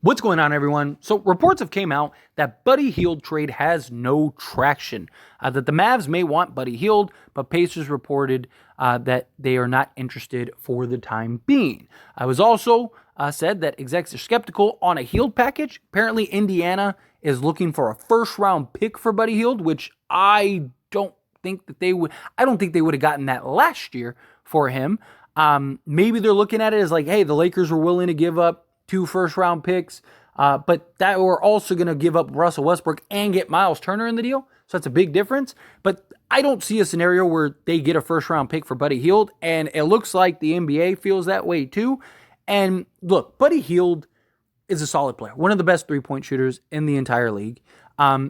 What's going on, everyone? So reports have came out that Buddy Hield trade has no traction, that the Mavs may want Buddy Hield, but Pacers reported that they are not interested for the time being. I was also said that execs are skeptical on a Hield package. Apparently, Indiana is looking for a first-round pick for Buddy Hield, which I don't think they would have gotten that last year for him. Maybe they're looking at it as like, hey, the Lakers were willing to give up 2 first-round picks, but that we're also going to give up Russell Westbrook and get Miles Turner in the deal. So that's a big difference. But I don't see a scenario where they get a first-round pick for Buddy Hield, and it looks like the NBA feels that way too. And look, Buddy Hield is a solid player, one of the best three-point shooters in the entire league.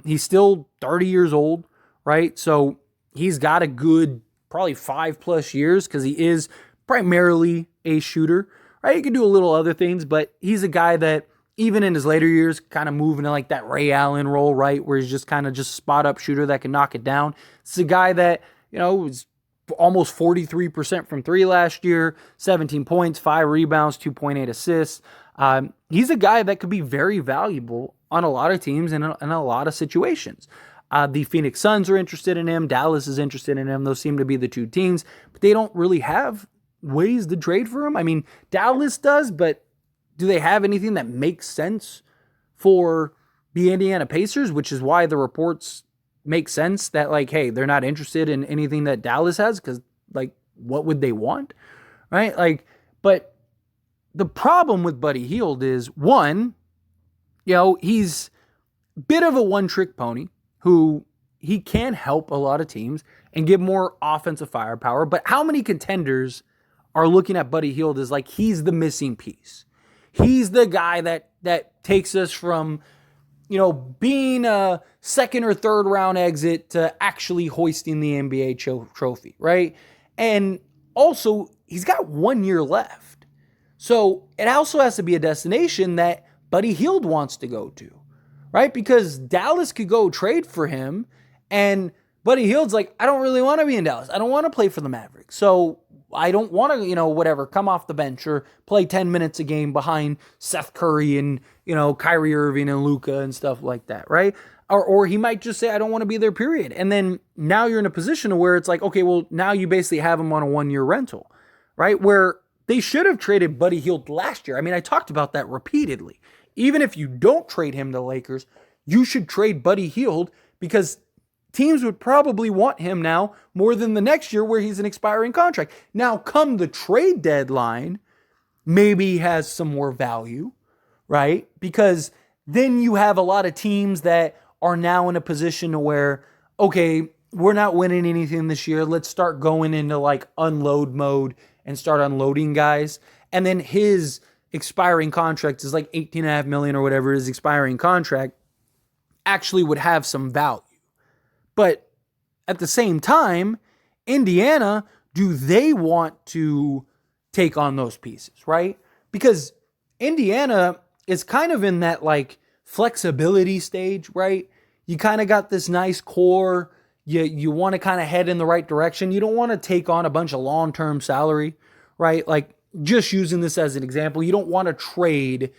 He's still 30 years old, right? So he's got a good probably 5+ years because he is primarily a shooter. Right, he can do a little other things, but he's a guy that even in his later years kind of moving to like that Ray Allen role, right, where he's just kind of just spot up shooter that can knock it down. It's a guy that, was almost 43% from 3 last year, 17 points, 5 rebounds, 2.8 assists. He's a guy that could be very valuable on a lot of teams and in a lot of situations. The Phoenix Suns are interested in him. Dallas is interested in him. Those seem to be the two teams, but they don't really have ways to trade for him. I mean, Dallas does, but do they have anything that makes sense for the Indiana Pacers, which is why the reports make sense that, like, hey, they're not interested in anything that Dallas has because, like, what would they want, right? Like, but the problem with Buddy Hield is, one, he's a bit of a one-trick pony who he can help a lot of teams and give more offensive firepower, but how many contenders are looking at Buddy Hield as like he's the missing piece? He's the guy that takes us from, being a second or third round exit to actually hoisting the NBA trophy, right? And also, he's got 1 year left. So it also has to be a destination that Buddy Hield wants to go to, right? Because Dallas could go trade for him, and Buddy Hield's like, I don't really want to be in Dallas. I don't want to play for the Mavericks. So I don't want to, come off the bench or play 10 minutes a game behind Seth Curry and, Kyrie Irving and Luka and stuff like that, right? Or he might just say, I don't want to be there, period. And then now you're in a position where it's like, okay, well, now you basically have him on a 1 year rental, right? Where they should have traded Buddy Hield last year. I mean, I talked about that repeatedly. Even if you don't trade him to the Lakers, you should trade Buddy Hield because teams would probably want him now more than the next year where he's an expiring contract. Now, come the trade deadline, maybe he has some more value, right? Because then you have a lot of teams that are now in a position to where, okay, we're not winning anything this year. Let's start going into like unload mode and start unloading guys. And then his expiring contract is like $18.5 million or whatever his expiring contract actually would have some value. But at the same time, Indiana, do they want to take on those pieces, right? Because Indiana is kind of in that like flexibility stage, right? You kind of got this nice core. You want to kind of head in the right direction. You don't want to take on a bunch of long-term salary, right? Like just using this as an example, you don't want to trade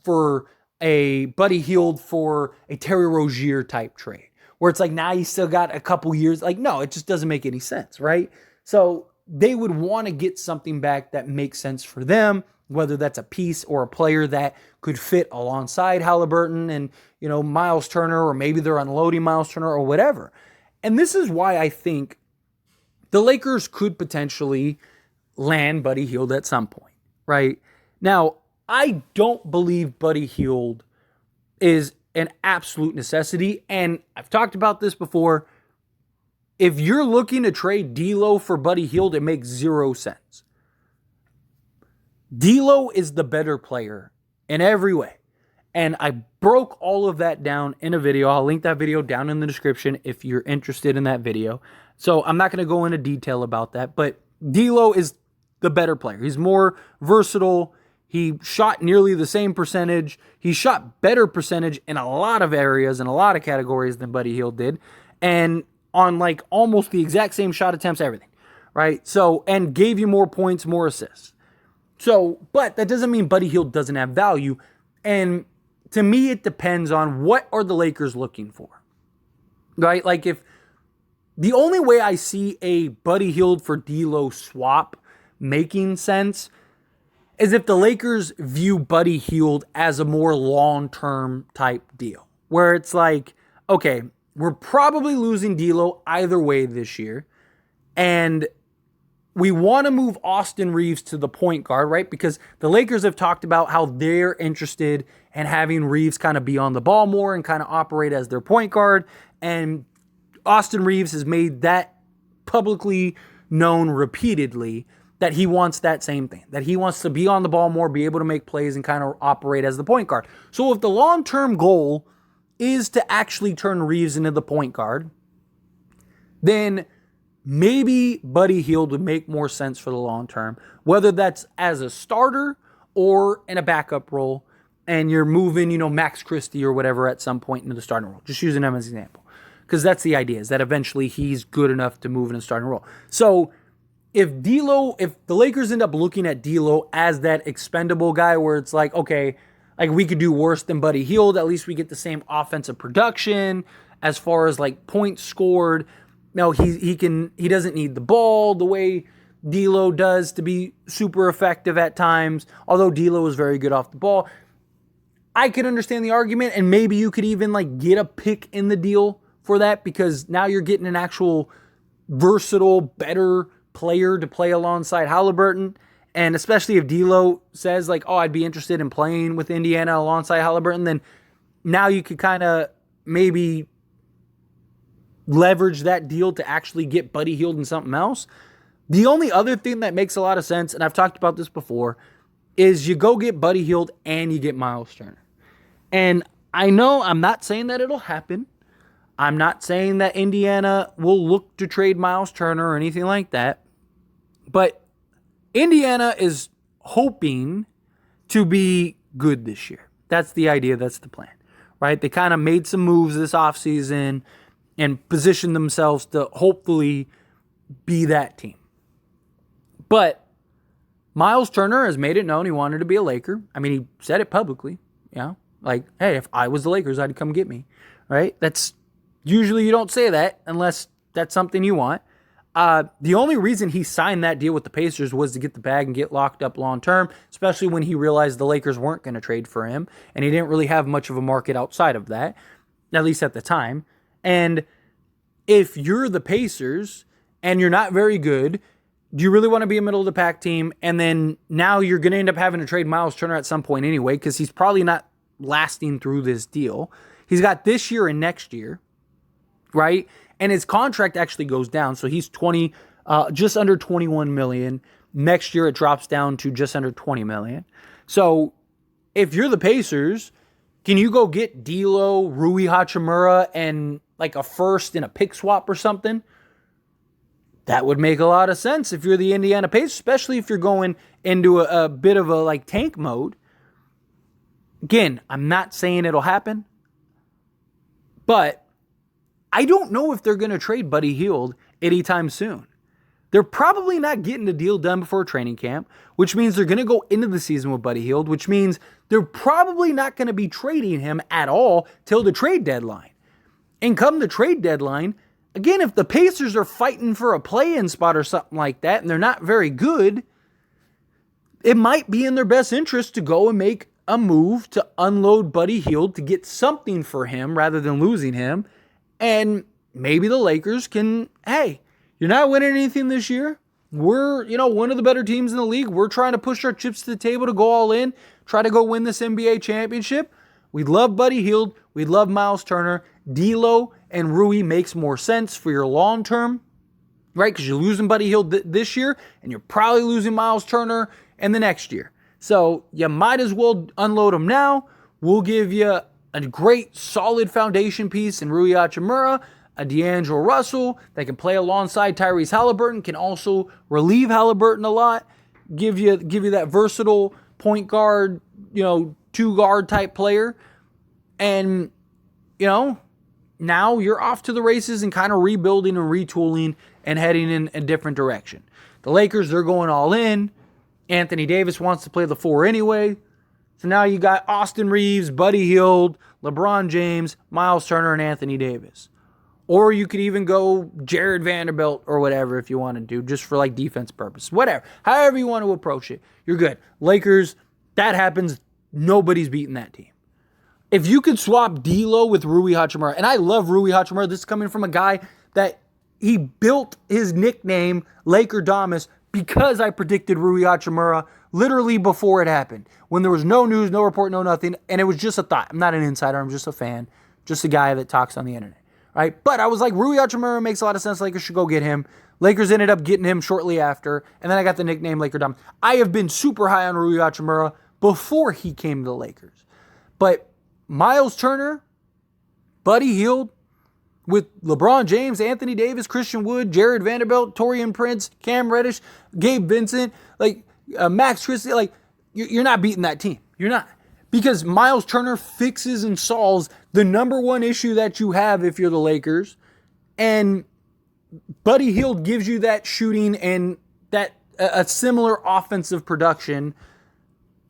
for a Buddy Hield for a Terry Rozier type trade where it's like, now you still got a couple years. Like, no, it just doesn't make any sense, right? So they would want to get something back that makes sense for them, whether that's a piece or a player that could fit alongside Halliburton and, Miles Turner, or maybe they're unloading Miles Turner or whatever. And this is why I think the Lakers could potentially land Buddy Hield at some point, right? Now, I don't believe Buddy Hield is an absolute necessity. And I've talked about this before. If you're looking to trade Dilo for Buddy Hield, it makes 0 sense. Dilo is the better player in every way. And I broke all of that down in a video. I'll link that video down in the description if you're interested in that video. So I'm not going to go into detail about that. But Dilo is the better player. He's more versatile. He shot nearly the same percentage. He shot better percentage in a lot of areas, in a lot of categories than Buddy Hield did. And on like almost the exact same shot attempts, everything, right? So, and gave you more points, more assists. So, but that doesn't mean Buddy Hield doesn't have value. And to me, it depends on what are the Lakers looking for, right? Like if the only way I see a Buddy Hield for Dilo swap making sense is if the Lakers view Buddy Hield as a more long-term type deal, where it's like, okay, we're probably losing Dilo either way this year, and we want to move Austin Reeves to the point guard, right? Because the Lakers have talked about how they're interested in having Reeves kind of be on the ball more and kind of operate as their point guard. And Austin Reeves has made that publicly known repeatedly that he wants that same thing, that he wants to be on the ball more, be able to make plays and kind of operate as the point guard. So if the long-term goal is to actually turn Reeves into the point guard, then maybe Buddy Hield would make more sense for the long term, whether that's as a starter or in a backup role, and you're moving, Max Christie or whatever at some point into the starting role. Just using him as an example, because that's the idea, is that eventually he's good enough to move in a starting role. So if the Lakers end up looking at Dilo as that expendable guy where it's like, okay, like we could do worse than Buddy Hield, at least we get the same offensive production as far as like points scored. No, he doesn't need the ball the way Dilo does to be super effective at times, although Dilo is very good off the ball. I could understand the argument, and maybe you could even like get a pick in the deal for that, because now you're getting an actual versatile, better player to play alongside Halliburton. And especially if Dilo says like, oh, I'd be interested in playing with Indiana alongside Halliburton, then now you could kind of maybe leverage that deal to actually get Buddy Hield and something else. The only other thing that makes a lot of sense, and I've talked about this before, is you go get Buddy Hield and you get Miles Turner. And I know I'm not saying that it'll happen. I'm not saying that Indiana will look to trade Miles Turner or anything like that. But Indiana is hoping to be good this year. That's the idea. That's the plan, right? They kind of made some moves this offseason and position themselves to hopefully be that team. But Miles Turner has made it known he wanted to be a Laker. I mean, he said it publicly, like, hey, if I was the Lakers, I'd come get me, right? That's usually you don't say that unless that's something you want. The only reason he signed that deal with the Pacers was to get the bag and get locked up long term, especially when he realized the Lakers weren't going to trade for him, and he didn't really have much of a market outside of that, at least at the time. And if you're the Pacers and you're not very good, do you really want to be a middle-of-the-pack team? And then now you're going to end up having to trade Miles Turner at some point anyway, because he's probably not lasting through this deal. He's got this year and next year, right? And his contract actually goes down. So he's just under $21 million. Next year it drops down to just under $20 million. So if you're the Pacers, can you go get Dilo, Rui Hachimura, and like a first and a pick swap or something? That would make a lot of sense if you're the Indiana Pacers, especially if you're going into a bit of a like tank mode. Again, I'm not saying it'll happen, but I don't know if they're going to trade Buddy Hield anytime soon. They're probably not getting the deal done before training camp, which means they're going to go into the season with Buddy Hield, which means they're probably not going to be trading him at all till the trade deadline. And come the trade deadline, again, if the Pacers are fighting for a play-in spot or something like that, and they're not very good, it might be in their best interest to go and make a move to unload Buddy Hield to get something for him rather than losing him. And maybe the Lakers can, hey, you're not winning anything this year. We're, one of the better teams in the league. We're trying to push our chips to the table to go all in, try to go win this NBA championship. We love Buddy Hield. We love Miles Turner. Dilo and Rui makes more sense for your long term, right? Because you're losing Buddy Hield this year, and you're probably losing Miles Turner in the next year. So you might as well unload them now. We'll give you a great, solid foundation piece in Rui Hachimura, a D'Angelo Russell that can play alongside Tyrese Halliburton, can also relieve Halliburton a lot, give you that versatile point guard, two guard type player. And, now you're off to the races and kind of rebuilding and retooling and heading in a different direction. The Lakers, they're going all in. Anthony Davis wants to play the 4 anyway. So now you got Austin Reeves, Buddy Hield, LeBron James, Miles Turner, and Anthony Davis. Or you could even go Jared Vanderbilt or whatever if you want to do, just for like defense purposes. Whatever. However you want to approach it, you're good. Lakers, that happens. Nobody's beating that team. If you could swap Dilo with Rui Hachimura, and I love Rui Hachimura, this is coming from a guy that he built his nickname Laker Damas because I predicted Rui Hachimura literally before it happened. When there was no news, no report, no nothing, and it was just a thought. I'm not an insider, I'm just a fan, just a guy that talks on the internet. Right? But I was like, Rui Hachimura makes a lot of sense. Lakers should go get him. Lakers ended up getting him shortly after, and then I got the nickname Laker Damas. I have been super high on Rui Hachimura before he came to the Lakers. But Miles Turner, Buddy Hield, with LeBron James, Anthony Davis, Christian Wood, Jared Vanderbilt, Taurean Prince, Cam Reddish, Gabe Vincent, Max Christie, you're not beating that team. You're not. Because Miles Turner fixes and solves the number one issue that you have if you're the Lakers. And Buddy Hield gives you that shooting and that a similar offensive production.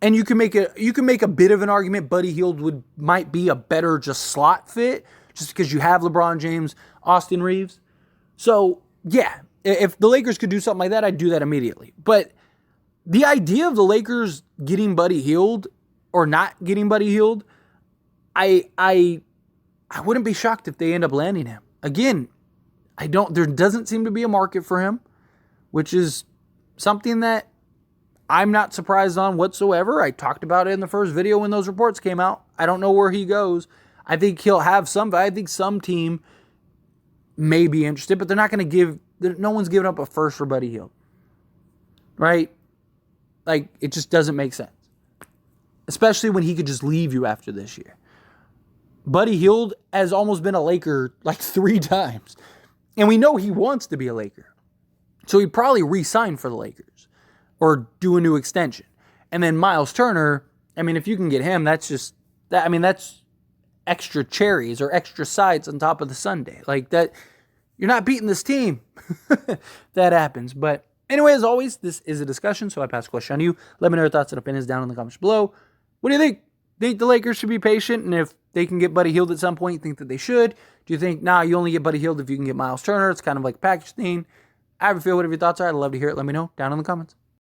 And you can make a bit of an argument Buddy Hield might be a better just slot fit just because you have LeBron James, Austin Reeves. So, yeah, if the Lakers could do something like that, I'd do that immediately. But the idea of the Lakers getting Buddy Hield or not getting Buddy Hield, I wouldn't be shocked if they end up landing him. Again, there doesn't seem to be a market for him, which is something that I'm not surprised on whatsoever. I talked about it in the first video when those reports came out. I don't know where he goes. I think he'll have some, I think some team may be interested, but they're not going to no one's giving up a first for Buddy Hield. Right? It just doesn't make sense. Especially when he could just leave you after this year. Buddy Hield has almost been a Laker 3 times. And we know he wants to be a Laker. So he'd probably re-sign for the Lakers. Or do a new extension. And then Miles Turner, if you can get him, that's extra cherries or extra sides on top of the sundae. That, you're not beating this team. That happens. But anyway, as always, this is a discussion, so I pass the question on to you. Let me know your thoughts and opinions down in the comments below. What do you think? Think the Lakers should be patient, and if they can get Buddy Hield at some point, you think that they should? Do you think, you only get Buddy Hield if you can get Miles Turner? It's kind of like a package thing. However you feel, whatever your thoughts are, I'd love to hear it. Let me know down in the comments.